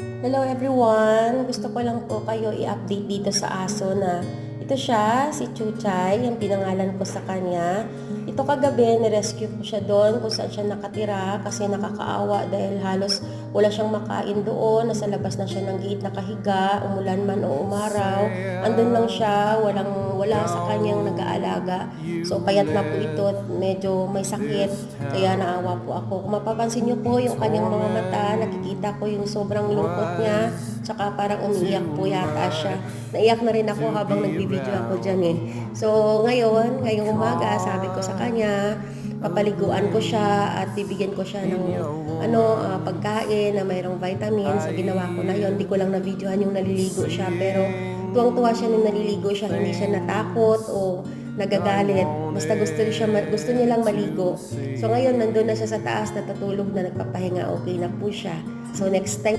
Hello everyone! Gusto ko lang po kayo i-update dito sa aso na ito siya, si Chuchay, yung pinangalan ko sa kanya. Ito kagabi, nirescue ko siya doon kung saan siya nakatira kasi nakakaawa dahil halos wala siyang makain doon. Nasa labas na siya ng gate nakahiga, umulan man o umaraw. Andun lang siya, wala sa kanyang nag-aalaga. So payat na po ito, medyo may sakit, kaya naawa po ako. Kung mapapansin niyo po yung kanyang mga mata, nakikita ko yung sobrang lungkot niya, tsaka parang umiiyak po yata siya. Naiyak na rin ako habang nagbibideo ako dyan eh. So ngayong umaga, sabi ko sa kanya, papaliguan ko siya at bibigyan ko siya ng pagkain na mayroong vitamins. So ginawa ko na yon. Di ko lang na-videohan yung naliligo siya, pero tuwang-tuwa siya nung naliligo siya, hindi siya natakot o nagagalit. Basta gusto niya lang maligo. So ngayon nandun na siya sa taas, natutulog na, nagpapahinga, okay na po siya. So next time